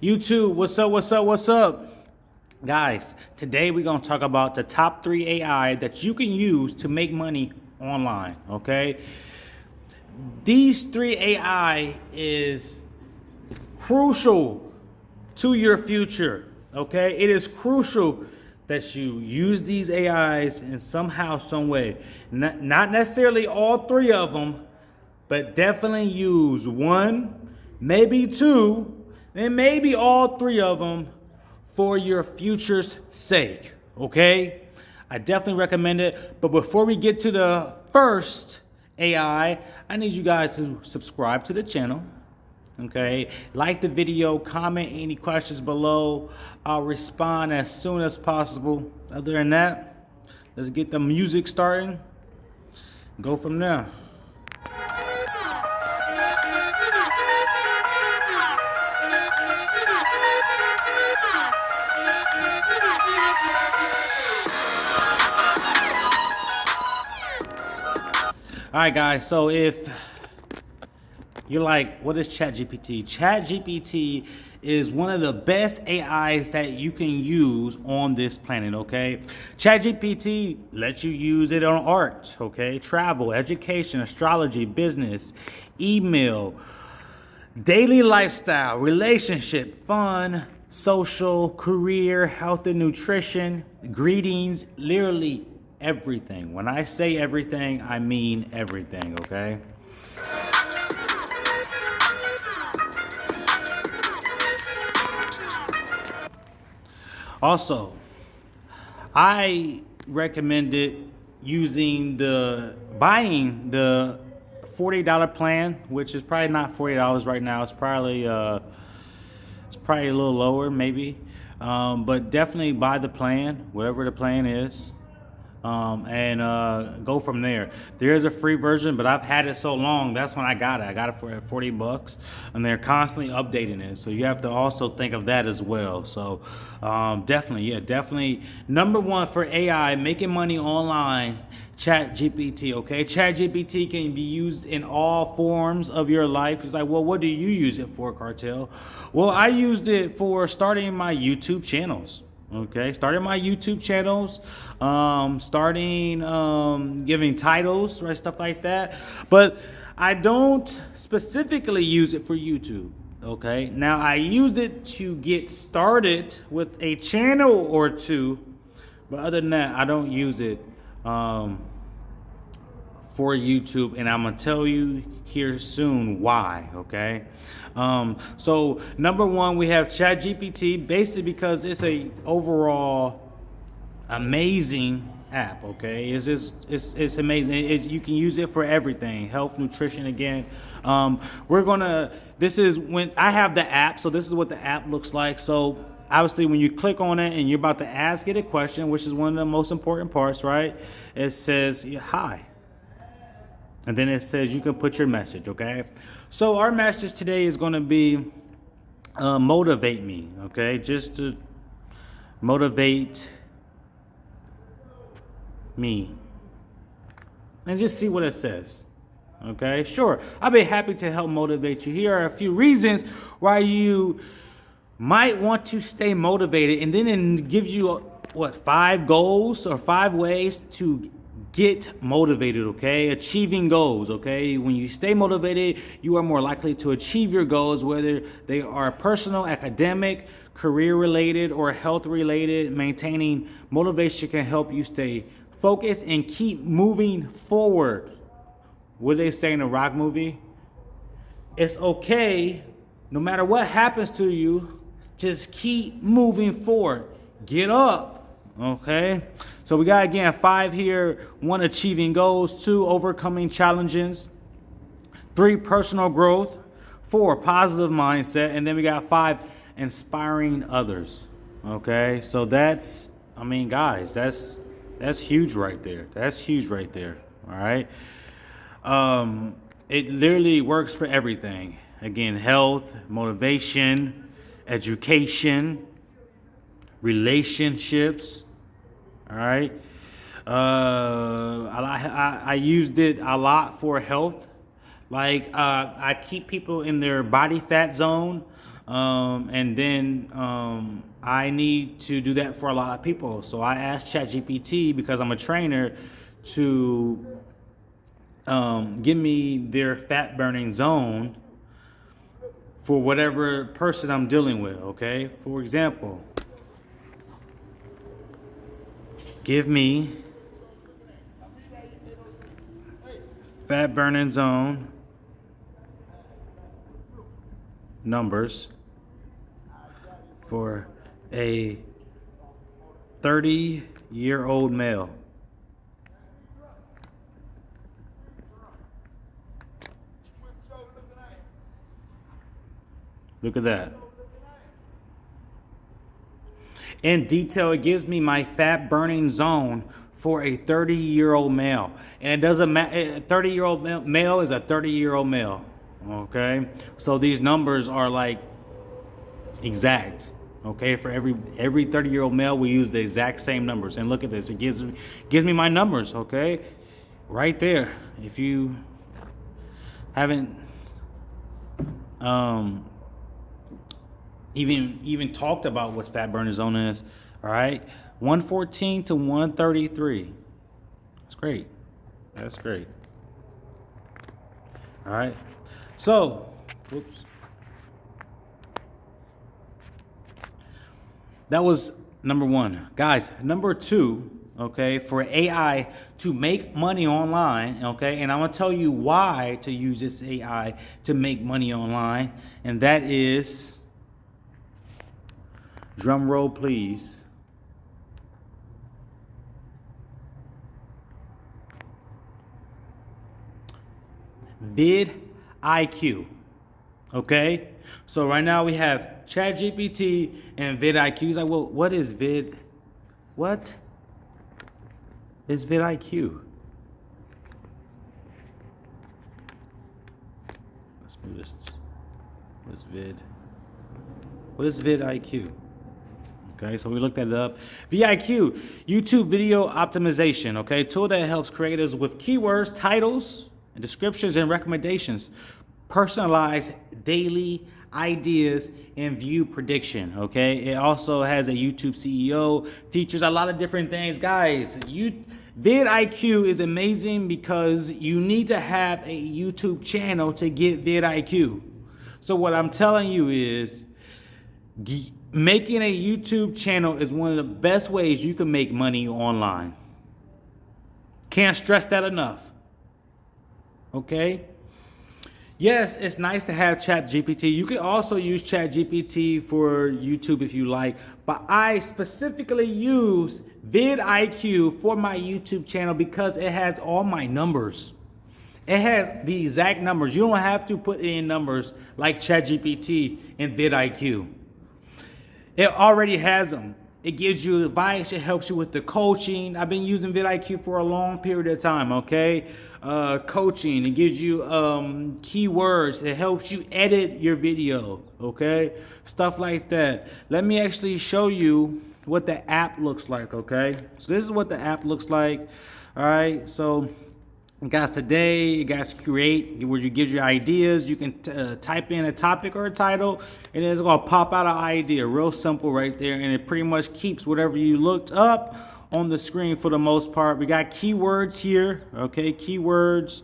YouTube, what's up? Guys, today we're going to talk about the top 3 AI that you can use to make money online, okay? These 3 AI is crucial to your future, okay? It is crucial that you use these AIs in somehow, some way. Not necessarily all 3 of them, but definitely use 1, maybe 2, and maybe all 3 of them for your future's sake, okay? I definitely recommend it. But before we get to the first AI, I need you guys to subscribe to the channel, okay? Like the video, comment any questions below. I'll respond as soon as possible. Other than that, let's get the music starting. Go from there. All right, guys, so if you're like, what is ChatGPT? ChatGPT is one of the best AIs that you can use on this planet, okay? ChatGPT lets you use it on art, okay? Travel, education, astrology, business, email, daily lifestyle, relationship, fun, social, career, health and nutrition, greetings, literally everything. When I say everything, I mean everything, okay? Also, I recommended buying the $40 plan, which is probably not $40 right now. It's probably a little lower, maybe. But definitely buy the plan, whatever the plan is. And go from there. There is a free version, but I've had it so long, that's when I got it. I got it for $40, and they're constantly updating it. So you have to also think of that as well. So definitely. Number 1 for AI, making money online, ChatGPT, okay? ChatGPT can be used in all forms of your life. It's like, well, what do you use it for, Cartel? Well, I used it for starting my YouTube channels. Okay, starting my YouTube channels, giving titles, right, stuff like that. But I don't specifically use it for YouTube. Okay, now I used it to get started with a channel or 2, but other than that, I don't use it for YouTube, and I'm gonna tell you here soon why, okay? So number 1, we have ChatGPT, basically because it's a overall amazing app, okay? It's amazing. You can use it for everything, health, nutrition. Again, this is when I have the app, so this is what the app looks like. So obviously when you click on it and you're about to ask it a question, which is one of the most important parts, right? It says, hi. And then it says you can put your message, okay? So our message today is going to be motivate me, okay? Just to motivate me. And just see what it says, okay? Sure, I'll be happy to help motivate you. Here are a few reasons why you might want to stay motivated, and then it gives you, 5 goals or 5 ways to get motivated, okay? Achieving goals, okay? When you stay motivated, you are more likely to achieve your goals, whether they are personal, academic, career related, or health related. Maintaining motivation can help you stay focused and keep moving forward. What do they say in a rock movie? It's okay, no matter what happens to you, just keep moving forward. Get up. Okay, so we got again 5 here. 1, achieving goals. 2, overcoming challenges. 3, personal growth. 4, positive mindset. And then we got 5, inspiring others. Okay, so guys, that's huge right there. That's huge right there. All right, it literally works for everything. Again, health, motivation, education, relationships. All right. I used it a lot for health. Like I keep people in their body fat zone. And then I need to do that for a lot of people. So I asked ChatGPT, because I'm a trainer, to give me their fat burning zone for whatever person I'm dealing with, okay? For example, give me fat burning zone numbers for a 30-year-old male. Look at that. In detail, it gives me my fat burning zone for a 30-year-old male. And it doesn't matter, a 30-year-old male is a 30-year-old male. Okay? So these numbers are like exact. Okay? For every 30-year-old male, we use the exact same numbers. And look at this. It gives me my numbers, okay? Right there. If you haven't even talked about what fat burning zone is, all right? 114 to 133. That's great. That's great. All right. So, whoops. That was number one. Guys, number two, okay, for AI to make money online, okay, and I'm going to tell you why to use this AI to make money online, and that is, drum roll please, vidIQ, okay? So right now we have ChatGPT and vidIQ. He's like, well, what is vidIQ? Let's move this. What is vidIQ? Okay, so we looked that up. vidIQ, YouTube video optimization, okay? Tool that helps creators with keywords, titles, and descriptions and recommendations. Personalize daily ideas and view prediction, okay? It also has a YouTube CEO, features a lot of different things. Guys, vidIQ is amazing because you need to have a YouTube channel to get vidIQ. So what I'm telling you is, making a YouTube channel is one of the best ways you can make money online. Can't stress that enough. Okay? Yes, it's nice to have ChatGPT. You can also use ChatGPT for YouTube if you like, but I specifically use vidIQ for my YouTube channel because it has all my numbers. It has the exact numbers. You don't have to put in numbers like ChatGPT and vidIQ. It already has them. It gives you advice. It helps you with the coaching. I've been using vidIQ for a long period of time, okay? Coaching. It gives you keywords. It helps you edit your video, okay? Stuff like that. Let me actually show you what the app looks like, okay? So this is what the app looks like, all right? So, guys, today you guys create where you give your ideas. You can type in a topic or a title, and it's gonna pop out an idea. Real simple right there, and it pretty much keeps whatever you looked up on the screen for the most part. We got keywords here, okay? Keywords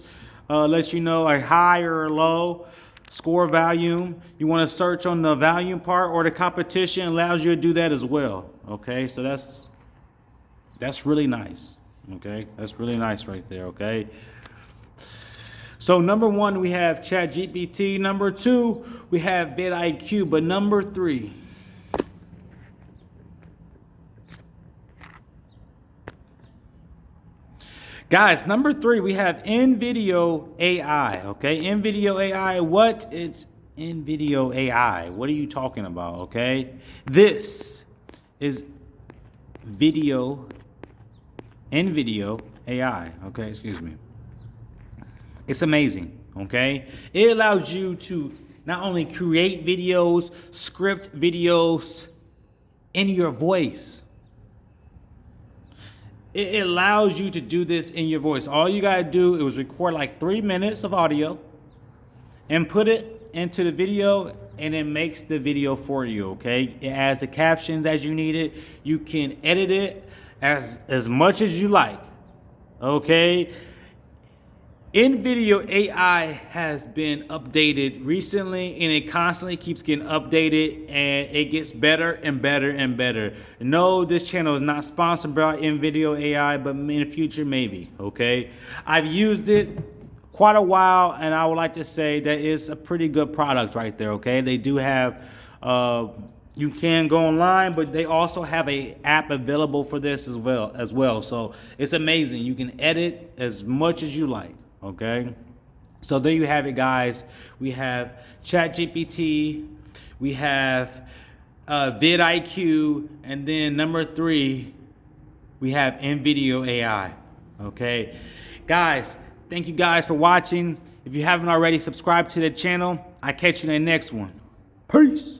lets you know a high or a low. Score volume. You want to search on the volume part, or the competition allows you to do that as well. Okay, so that's really nice. Okay, that's really nice right there. Okay. So number one, we have ChatGPT. Number two, we have vidIQ. But number three, guys, number three, we have InVideo AI. Okay, InVideo AI. What? It's InVideo AI. What are you talking about? Okay, this is InVideo AI. Okay, excuse me. It's amazing. Okay, it allows you to not only create videos, script videos in your voice. It allows you to do this in your voice. All you gotta do is record like 3 minutes of audio and put it into the video and it makes the video for you, okay? It adds the captions as you need it. You can edit it as much as you like, okay? InVideo AI has been updated recently, and it constantly keeps getting updated, and it gets better and better and better. No, this channel is not sponsored by InVideo AI, but in the future, maybe, okay? I've used it quite a while, and I would like to say that it's a pretty good product right there, okay? They do have, you can go online, but they also have a app available for this as well. So it's amazing. You can edit as much as you like. Okay, so there you have it, guys. We have ChatGPT, we have vidIQ, and then number 3, we have InVideo AI. Okay, guys, thank you guys for watching. If you haven't already, subscribe to the channel. I'll catch you in the next one. Peace.